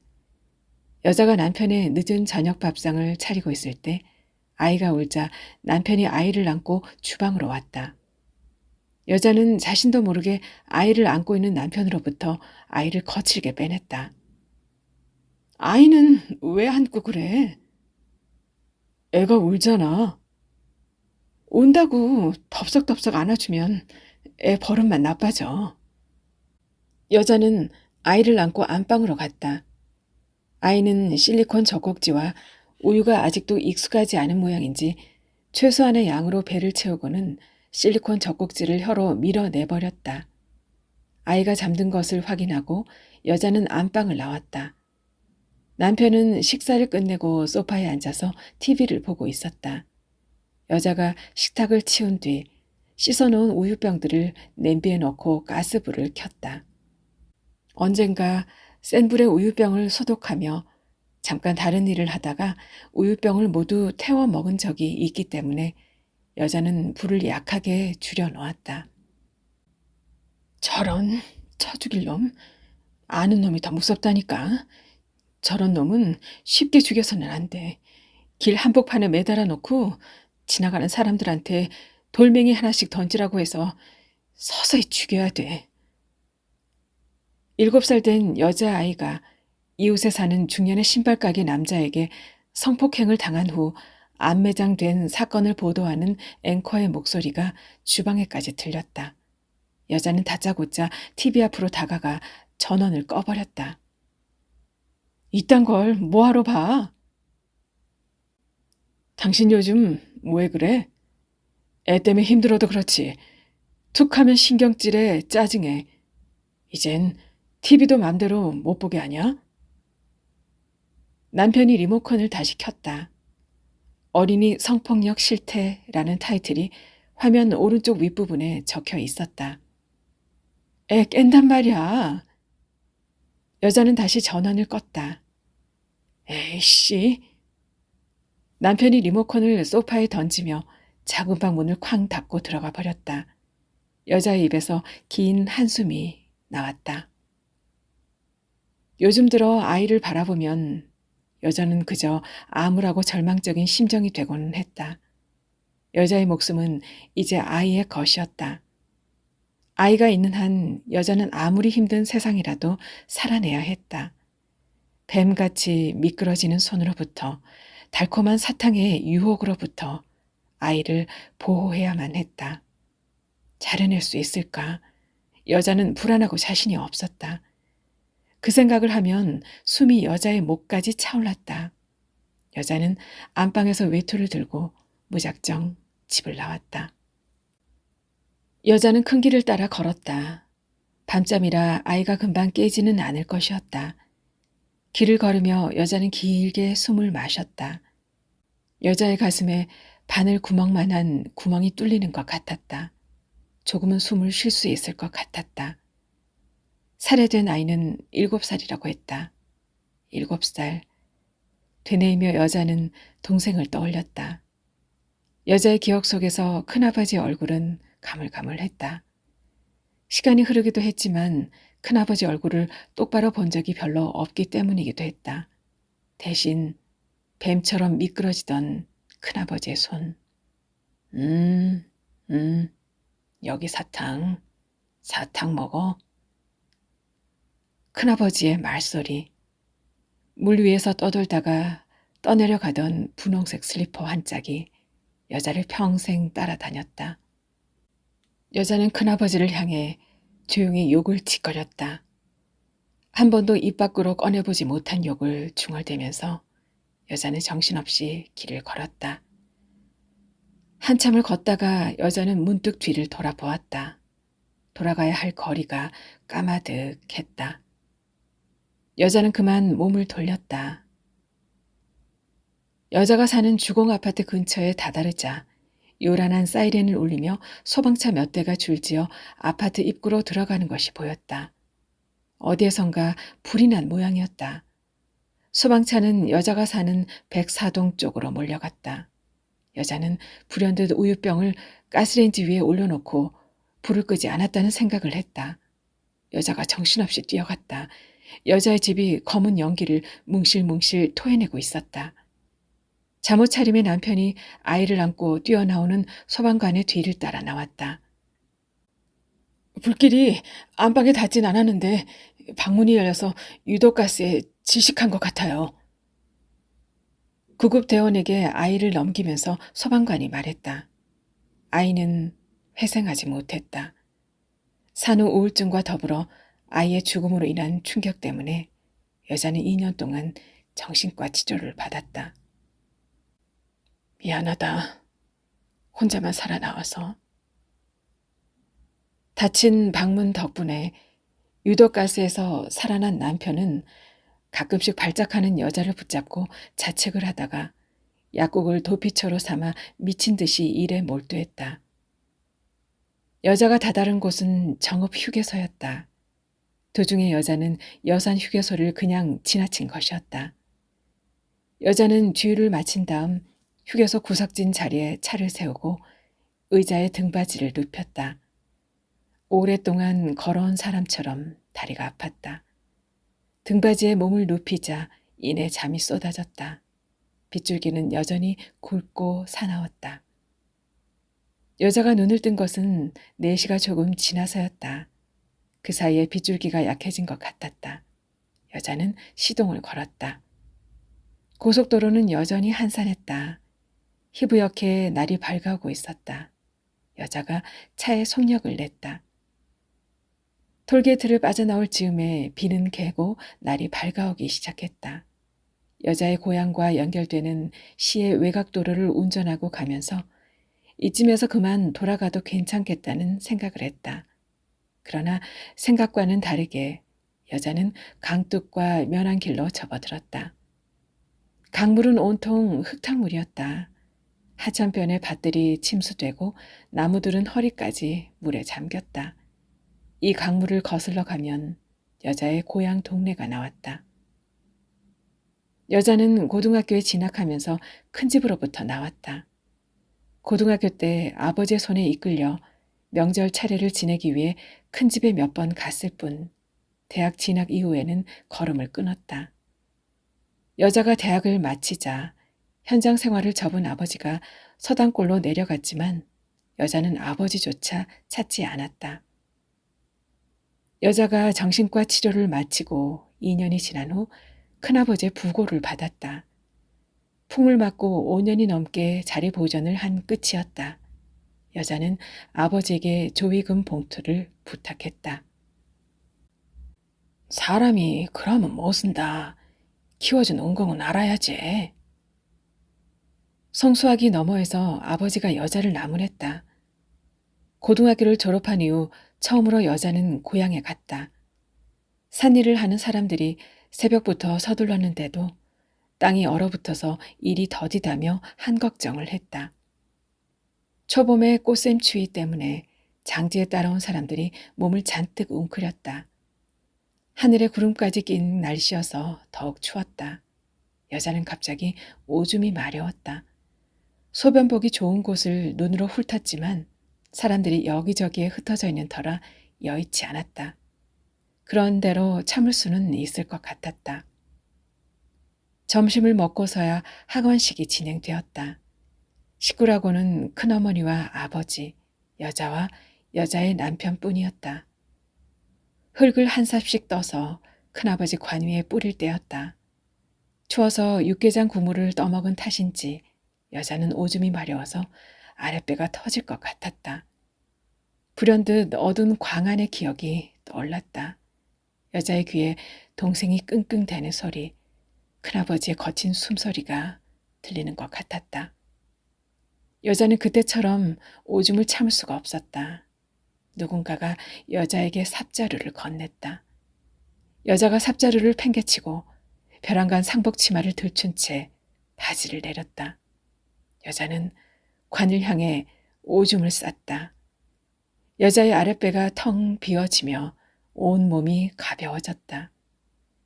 여자가 남편의 늦은 저녁 밥상을 차리고 있을 때 아이가 울자 남편이 아이를 안고 주방으로 왔다. 여자는 자신도 모르게 아이를 안고 있는 남편으로부터 아이를 거칠게 빼냈다. 아이는 왜 안고 그래? 애가 울잖아. 온다고 덥석덥석 안아주면 애 버릇만 나빠져. 여자는 아이를 안고 안방으로 갔다. 아이는 실리콘 젖꼭지와 우유가 아직도 익숙하지 않은 모양인지 최소한의 양으로 배를 채우고는 실리콘 젖꼭지를 혀로 밀어내버렸다. 아이가 잠든 것을 확인하고 여자는 안방을 나왔다. 남편은 식사를 끝내고 소파에 앉아서 TV를 보고 있었다. 여자가 식탁을 치운 뒤 씻어놓은 우유병들을 냄비에 넣고 가스불을 켰다. 언젠가 센 불에 우유병을 소독하며 잠깐 다른 일을 하다가 우유병을 모두 태워 먹은 적이 있기 때문에 여자는 불을 약하게 줄여 놓았다. 저런 쳐 죽일 놈, 아는 놈이 더 무섭다니까. 저런 놈은 쉽게 죽여서는 안 돼. 길 한복판에 매달아 놓고 지나가는 사람들한테 돌멩이 하나씩 던지라고 해서 서서히 죽여야 돼. 7살 된 여자아이가 이웃에 사는 중년의 신발가게 남자에게 성폭행을 당한 후 안매장된 사건을 보도하는 앵커의 목소리가 주방에까지 들렸다. 여자는 다짜고짜 TV 앞으로 다가가 전원을 꺼버렸다. 이딴 걸 뭐하러 봐? 당신 요즘 왜 그래? 애 때문에 힘들어도 그렇지. 툭 하면 신경질에 짜증해. 이젠 TV도 맘대로 못 보게 하냐? 남편이 리모컨을 다시 켰다. 어린이 성폭력 실태라는 타이틀이 화면 오른쪽 윗부분에 적혀 있었다. 애 깬단 말이야. 여자는 다시 전원을 껐다. 에이씨. 남편이 리모컨을 소파에 던지며 작은 방 문을 쾅 닫고 들어가 버렸다. 여자의 입에서 긴 한숨이 나왔다. 요즘 들어 아이를 바라보면 여자는 그저 암울하고 절망적인 심정이 되고는 했다. 여자의 목숨은 이제 아이의 것이었다. 아이가 있는 한 여자는 아무리 힘든 세상이라도 살아내야 했다. 뱀같이 미끄러지는 손으로부터 달콤한 사탕의 유혹으로부터 아이를 보호해야만 했다. 잘해낼 수 있을까? 여자는 불안하고 자신이 없었다. 그 생각을 하면 숨이 여자의 목까지 차올랐다. 여자는 안방에서 외투를 들고 무작정 집을 나왔다. 여자는 큰 길을 따라 걸었다. 밤잠이라 아이가 금방 깨지는 않을 것이었다. 길을 걸으며 여자는 길게 숨을 마셨다. 여자의 가슴에 바늘 구멍만한 구멍이 뚫리는 것 같았다. 조금은 숨을 쉴 수 있을 것 같았다. 살해된 아이는 7살이라고 했다. 7살. 되뇌이며 여자는 동생을 떠올렸다. 여자의 기억 속에서 큰아버지 얼굴은 가물가물했다. 시간이 흐르기도 했지만 큰아버지 얼굴을 똑바로 본 적이 별로 없기 때문이기도 했다. 대신 뱀처럼 미끄러지던 큰아버지의 손. 여기 사탕. 사탕 먹어. 큰아버지의 말소리. 물 위에서 떠돌다가 떠내려가던 분홍색 슬리퍼 한 짝이 여자를 평생 따라다녔다. 여자는 큰아버지를 향해 조용히 욕을 짓거렸다. 한 번도 입 밖으로 꺼내보지 못한 욕을 중얼대면서 여자는 정신없이 길을 걸었다. 한참을 걷다가 여자는 문득 뒤를 돌아보았다. 돌아가야 할 거리가 까마득했다. 여자는 그만 몸을 돌렸다. 여자가 사는 주공 아파트 근처에 다다르자 요란한 사이렌을 울리며 소방차 몇 대가 줄지어 아파트 입구로 들어가는 것이 보였다. 어디에선가 불이 난 모양이었다. 소방차는 여자가 사는 104동 쪽으로 몰려갔다. 여자는 불현듯 우유병을 가스레인지 위에 올려놓고 불을 끄지 않았다는 생각을 했다. 여자가 정신없이 뛰어갔다. 여자의 집이 검은 연기를 뭉실뭉실 토해내고 있었다. 잠옷 차림의 남편이 아이를 안고 뛰어나오는 소방관의 뒤를 따라 나왔다. 불길이 안방에 닿진 않았는데 방문이 열려서 유독가스에 질식한 것 같아요. 구급 대원에게 아이를 넘기면서 소방관이 말했다. 아이는 회생하지 못했다. 산후 우울증과 더불어 아이의 죽음으로 인한 충격 때문에 여자는 2년 동안 정신과 치료를 받았다. 미안하다. 혼자만 살아나와서. 닫힌 방문 덕분에 유독가스에서 살아난 남편은 가끔씩 발작하는 여자를 붙잡고 자책을 하다가 약국을 도피처로 삼아 미친 듯이 일에 몰두했다. 여자가 다다른 곳은 정읍 휴게소였다. 도중에 여자는 여산 휴게소를 그냥 지나친 것이었다. 여자는 주유를 마친 다음 휴게소 구석진 자리에 차를 세우고 의자에 등받이를 눕혔다. 오랫동안 걸어온 사람처럼 다리가 아팠다. 등받이에 몸을 눕히자 이내 잠이 쏟아졌다. 빗줄기는 여전히 굵고 사나웠다. 여자가 눈을 뜬 것은 4시가 조금 지나서였다. 그 사이에 빗줄기가 약해진 것 같았다. 여자는 시동을 걸었다. 고속도로는 여전히 한산했다. 희부옇게 날이 밝아오고 있었다. 여자가 차에 속력을 냈다. 톨게이트를 빠져나올 즈음에 비는 개고 날이 밝아오기 시작했다. 여자의 고향과 연결되는 시의 외곽도로를 운전하고 가면서 이쯤에서 그만 돌아가도 괜찮겠다는 생각을 했다. 그러나 생각과는 다르게 여자는 강둑과 면한 길로 접어들었다. 강물은 온통 흙탕물이었다. 하천변의 밭들이 침수되고 나무들은 허리까지 물에 잠겼다. 이 강물을 거슬러 가면 여자의 고향 동네가 나왔다. 여자는 고등학교에 진학하면서 큰 집으로부터 나왔다. 고등학교 때 아버지의 손에 이끌려 명절 차례를 지내기 위해 큰 집에 몇 번 갔을 뿐 대학 진학 이후에는 걸음을 끊었다. 여자가 대학을 마치자 현장 생활을 접은 아버지가 서당골로 내려갔지만 여자는 아버지조차 찾지 않았다. 여자가 정신과 치료를 마치고 2년이 지난 후 큰아버지의 부고를 받았다. 풍을 맞고 5년이 넘게 자리 보전을 한 끝이었다. 여자는 아버지에게 조위금 봉투를 부탁했다. 사람이 그러면 못 쓴다. 키워준 은공은 알아야지. 성수하기 너머에서 아버지가 여자를 나무랬다. 고등학교를 졸업한 이후 처음으로 여자는 고향에 갔다. 산일을 하는 사람들이 새벽부터 서둘렀는데도 땅이 얼어붙어서 일이 더디다며 한걱정을 했다. 초봄의 꽃샘 추위 때문에 장지에 따라온 사람들이 몸을 잔뜩 웅크렸다. 하늘에 구름까지 낀 날씨여서 더욱 추웠다. 여자는 갑자기 오줌이 마려웠다. 소변 보기 좋은 곳을 눈으로 훑었지만 사람들이 여기저기에 흩어져 있는 터라 여의치 않았다. 그런 대로 참을 수는 있을 것 같았다. 점심을 먹고서야 학원식이 진행되었다. 식구라고는 큰어머니와 아버지, 여자와 여자의 남편뿐이었다. 흙을 한 삽씩 떠서 큰아버지 관 위에 뿌릴 때였다. 추워서 육개장 국물을 떠먹은 탓인지 여자는 오줌이 마려워서 아랫배가 터질 것 같았다. 불현듯 어두운 광안의 기억이 떠올랐다. 여자의 귀에 동생이 끙끙대는 소리, 큰아버지의 거친 숨소리가 들리는 것 같았다. 여자는 그때처럼 오줌을 참을 수가 없었다. 누군가가 여자에게 삽자루를 건넸다. 여자가 삽자루를 팽개치고 벼랑간 상복 치마를 들춘 채 바지를 내렸다. 여자는 관을 향해 오줌을 쌌다. 여자의 아랫배가 텅 비어지며 온 몸이 가벼워졌다.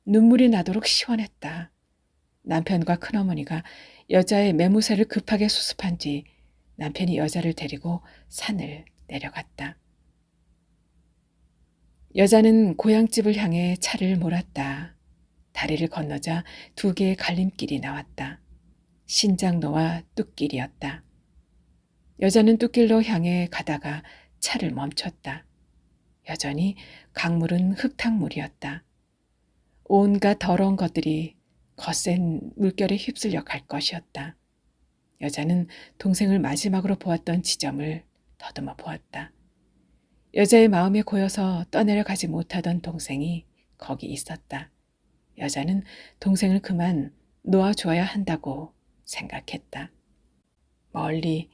눈물이 나도록 시원했다. 남편과 큰어머니가 여자의 매무새를 급하게 수습한 뒤 남편이 여자를 데리고 산을 내려갔다. 여자는 고향집을 향해 차를 몰았다. 다리를 건너자 두 개의 갈림길이 나왔다. 신장로와 뚝길이었다. 여자는 뚝길로 향해 가다가 차를 멈췄다. 여전히 강물은 흙탕물이었다. 온갖 더러운 것들이 거센 물결에 휩쓸려 갈 것이었다. 여자는 동생을 마지막으로 보았던 지점을 더듬어 보았다. 여자의 마음에 고여서 떠내려가지 못하던 동생이 거기 있었다. 여자는 동생을 그만 놓아줘야 한다고 생각했다. 멀리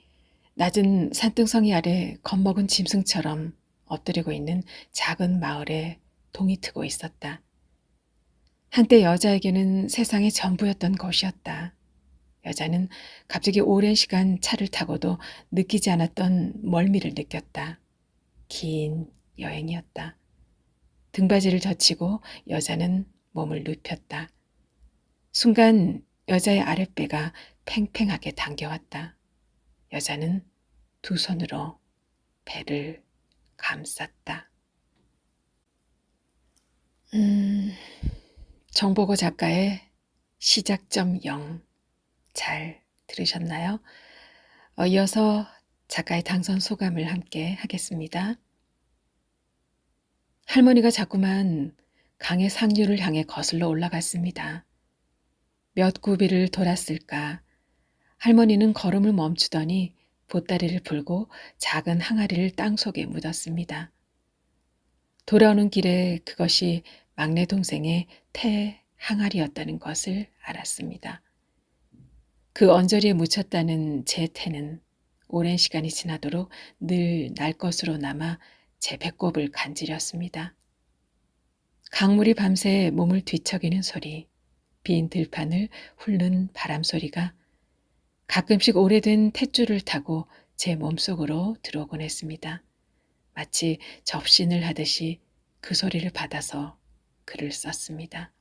낮은 산등성이 아래 겁먹은 짐승처럼 엎드리고 있는 작은 마을에 동이 트고 있었다. 한때 여자에게는 세상의 전부였던 곳이었다. 여자는 갑자기 오랜 시간 차를 타고도 느끼지 않았던 멀미를 느꼈다. 긴 여행이었다. 등받이를 젖히고 여자는 몸을 눕혔다. 순간 여자의 아랫배가 팽팽하게 당겨왔다. 여자는 두 손으로 배를 감쌌다. 정보고 작가의 시작점 0 잘 들으셨나요? 이어서 작가의 당선 소감을 함께 하겠습니다. 할머니가 자꾸만 강의 상류를 향해 거슬러 올라갔습니다. 몇 구비를 돌았을까 할머니는 걸음을 멈추더니 보따리를 풀고 작은 항아리를 땅속에 묻었습니다. 돌아오는 길에 그것이 막내 동생의 태 항아리였다는 것을 알았습니다. 그 언저리에 묻혔다는 제 태는 오랜 시간이 지나도록 늘 날 것으로 남아 제 배꼽을 간지렸습니다. 강물이 밤새 몸을 뒤척이는 소리, 빈 들판을 훑는 바람 소리가 가끔씩 오래된 탯줄을 타고 제 몸속으로 들어오곤 했습니다. 마치 접신을 하듯이 그 소리를 받아서 글을 썼습니다.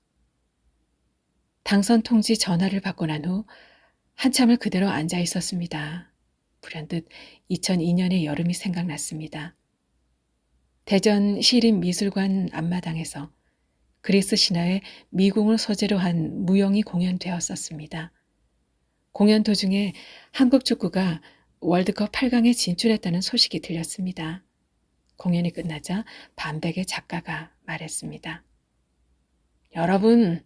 당선 통지 전화를 받고 난 후 한참을 그대로 앉아 있었습니다. 불현듯 2002년의 여름이 생각났습니다. 대전 시립미술관 앞마당에서 그리스 신화의 미궁을 소재로 한 무용이 공연되었었습니다. 공연 도중에 한국 축구가 월드컵 8강에 진출했다는 소식이 들렸습니다. 공연이 끝나자 반백의 작가가 말했습니다. 여러분,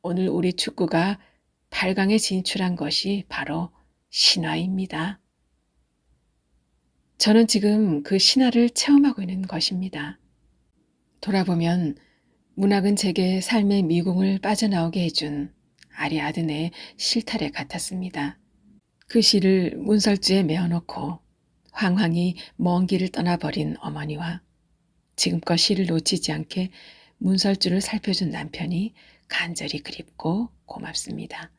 오늘 우리 축구가 8강에 진출한 것이 바로 신화입니다. 저는 지금 그 신화를 체험하고 있는 것입니다. 돌아보면 문학은 제게 삶의 미궁을 빠져나오게 해준 아리아드네의 실타래 같았습니다. 그 시를 문설주에 메어놓고 황황히 먼 길을 떠나버린 어머니와 지금껏 시를 놓치지 않게 문설주를 살펴준 남편이 간절히 그립고 고맙습니다.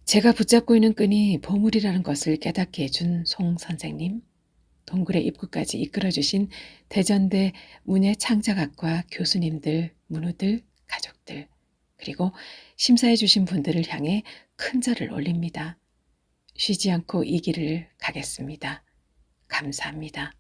제가 붙잡고 있는 끈이 보물이라는 것을 깨닫게 해준 송 선생님, 동굴의 입구까지 이끌어주신 대전대 문예창작학과 교수님들, 문우들, 가족들, 그리고 심사해 주신 분들을 향해 큰 절을 올립니다. 쉬지 않고 이 길을 가겠습니다. 감사합니다.